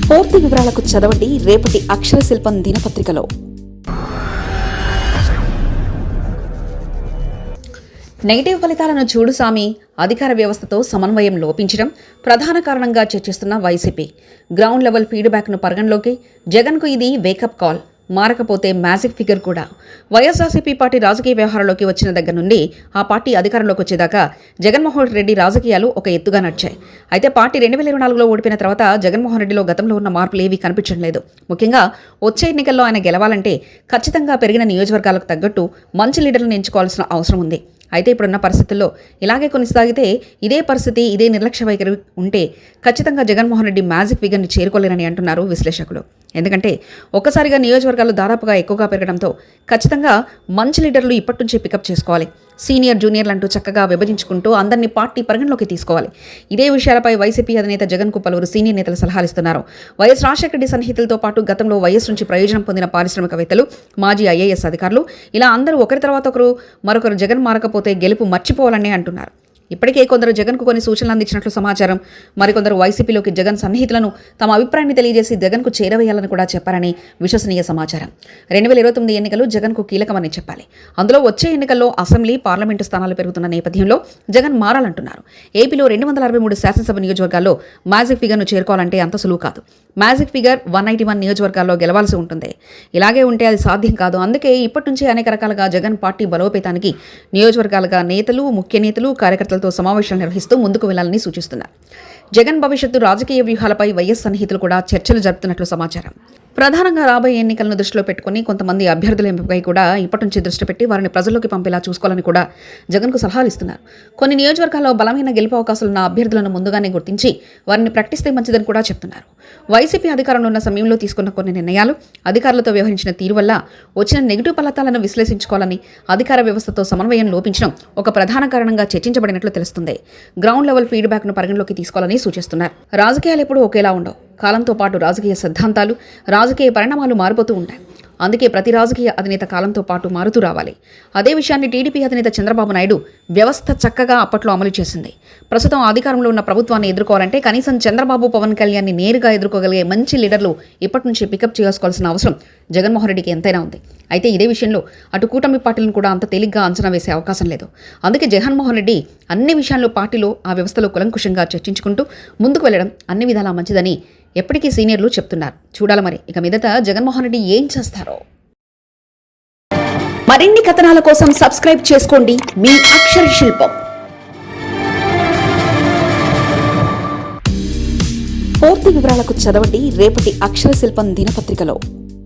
పూర్తి వివరాలకు చదవండి రేపటి అక్షర శిల్పం దినపత్రికలో. నెగిటివ్ ఫలితాలను చూడు సామి, అధికార వ్యవస్థతో సమన్వయం లోపించడం ప్రధాన కారణంగా చర్చిస్తున్న వైసీపీ. గ్రౌండ్ లెవెల్ ఫీడ్బ్యాక్ను పరిగణలోకి జగన్కు ఇది వేకప్ కాల్. మారకపోతే మ్యాజిక్ ఫిగర్ కూడా. వైఎస్ఆర్సీపీ పార్టీ రాజకీయ వ్యవహారంలోకి వచ్చిన దగ్గర నుండి ఆ పార్టీ అధికారంలోకి వచ్చేదాకా జగన్మోహన్ రెడ్డి రాజకీయాలు ఒక ఎత్తుగా నడిచాయి. అయితే పార్టీ 2024లో ఓడిపోయిన తర్వాత జగన్మోహన్ రెడ్డిలో గతంలో ఉన్న మార్పులు ఏవీ కనిపించడం లేదు. ముఖ్యంగా వచ్చే ఎన్నికల్లో ఆయన గెలవాలంటే ఖచ్చితంగా పెరిగిన నియోజకవర్గాలకు తగ్గట్టు మంచి లీడర్లను ఎంచుకోవాల్సిన అవసరం ఉంది. అయితే ఇప్పుడున్న పరిస్థితుల్లో ఇలాగే కొనసాగితే, ఇదే పరిస్థితి, ఇదే నిర్లక్ష్య వైఖరి ఉంటే ఖచ్చితంగా జగన్మోహన్ రెడ్డి మ్యాజిక్ ఫిగర్ని చేరుకోలేరని అంటున్నారు విశ్లేషకులు. ఎందుకంటే ఒక్కసారిగా నియోజకవర్గాలు దాదాపుగా ఎక్కువగా పెరగడంతో ఖచ్చితంగా మంచి లీడర్లు ఇప్పటి నుంచే పికప్ చేసుకోవాలి. సీనియర్ జూనియర్లు అంటూ చక్కగా విభజించుకుంటూ అందరినీ పార్టీ పరిగణలోకి తీసుకోవాలి. ఇదే విషయాలపై వైసీపీ అధినేత జగన్కు పలువురు సీనియర్ నేతలు సలహాలు ఇస్తున్నారు. వైఎస్ రాజశేఖర రెడ్డి సన్నిహితులతో పాటు గతంలో వైఎస్ నుంచి ప్రయోజనం పొందిన పారిశ్రామికవేత్తలు, మాజీ ఐఏఎస్ అధికారులు, ఇలా అందరూ ఒకరి తర్వాత ఒకరు మరొకరు జగన్ మారకపోతే గెలుపు మర్చిపోవాలని అంటున్నారు. ఇప్పటికే కొందరు జగన్కు కొన్ని సూచనలు అందించినట్లు సమాచారం. మరికొందరు వైసీపీలోకి జగన్ సన్నిహితులను తమ అభిప్రాయాన్ని తెలియజేసి జగన్కు చేరవేయాలని కూడా చెప్పారని విశ్వసనీయ సమాచారం. 2029 ఎన్నికలు జగన్కు కీలకమని చెప్పాలి. అందులో వచ్చే ఎన్నికల్లో అసెంబ్లీ, పార్లమెంటు స్థానాలు పెరుగుతున్న నేపథ్యంలో జగన్ మారాలంటున్నారు. ఏపీలో 263 శాసనసభ నియోజకవర్గాల్లో మ్యాజిక్ ఫిగర్ను చేరుకోవాలంటే అంత సులువు కాదు. మ్యాజిక్ ఫిగర్ 191 నియోజకవర్గాల్లో గెలవాల్సి ఉంటుంది. ఇలాగే ఉంటే అది సాధ్యం కాదు. అందుకే ఇప్పటి నుంచే అనేక రకాలుగా జగన్ పార్టీ బలోపేతానికి నియోజకవర్గాలుగా నేతలు, ముఖ్య నేతలు, కార్యకర్తలతో సమావేశాలు నిర్వహిస్తూ ముందుకు వెళ్లాలని సూచిస్తున్నారు. జగన్ భవిష్యత్తు రాజకీయ వ్యూహాలపై వైఎస్ సన్నిహితులు కూడా చర్చలు జరుపుతున్నట్లు సమాచారం. ప్రధానంగా రాబోయే ఎన్నికలను దృష్టిలో పెట్టుకుని కొంతమంది అభ్యర్థుల ఎంపికపై కూడా ఇప్పటి నుంచి దృష్టి పెట్టి వారిని ప్రజల్లోకి పంపేలా చూసుకోవాలని కూడా జగన్కు సలహాలు ఇస్తున్నారు. కొన్ని నియోజకవర్గాల్లో బలమైన గెలుపు అవకాశాలున్న అభ్యర్థులను ముందుగానే గుర్తించి వారిని ప్రకటిస్తే మంచిదని కూడా చెప్తున్నారు. వైసీపీ అధికారంలో ఉన్న సమయంలో తీసుకున్న కొన్ని నిర్ణయాలు, అధికారులతో వ్యవహరించిన తీరు వల్ల వచ్చిన నెగిటివ్ ఫలితాలను విశ్లేషించుకోవాలని అధికార వ్యవస్థతో సమన్వయం లోపించడం ఒక ప్రధాన కారణంగా చర్చించబడినట్లు తెలుస్తుంది. గ్రౌండ్ లెవెల్ ఫీడ్బ్యాక్ను పరిగణలోకి తీసుకోవాలని సూచిస్తున్నారు. రాజకీయాలు ఎప్పుడూ ఒకేలా ఉండవు. కాలంతో పాటు రాజకీయ సిద్ధాంతాలు, రాజకీయ పరిణామాలు మారిపోతూ ఉంటాయి. అందుకే ప్రతి రాజకీయ అధినేత కాలంతో పాటు మారుతూ రావాలి. అదే విషయాన్ని టీడీపీ అధినేత చంద్రబాబు నాయుడు వ్యవస్థ చక్కగా అప్పట్లో అమలు చేసింది. ప్రస్తుతం అధికారంలో ఉన్న ప్రభుత్వాన్ని ఎదుర్కోవాలంటే కనీసం చంద్రబాబు, పవన్ కళ్యాణ్ని నేరుగా ఎదుర్కోగలిగే మంచి లీడర్లు ఇప్పటి నుంచి పికప్ చేసుకోవాల్సిన అవసరం జగన్మోహన్ రెడ్డికి ఎంతైనా ఉంది. అయితే ఇదే విషయంలో అటు కూటమి పార్టీలను కూడా అంత తేలిగ్గా అంచనా వేసే అవకాశం లేదు. అందుకే జగన్మోహన్ రెడ్డి అన్ని విషయాల్లో పార్టీలో, ఆ వ్యవస్థలో కులంకుషంగా చర్చించుకుంటూ ముందుకు వెళ్లడం అన్ని విధాలా మంచిదని ఎప్పటికీ సీనియర్లు చెప్తున్నారు. చూడాలి మరి ఇక మీదట జగన్మోహన్ రెడ్డి ఏం చేస్తారో. మరిన్ని కథనాల కోసం సబ్స్క్రైబ్ చేసుకోండి మీ అక్షర శిల్పం. పూర్తి వివరాలకు చదవండి రేపటి అక్షర శిల్పం దినపత్రికలో.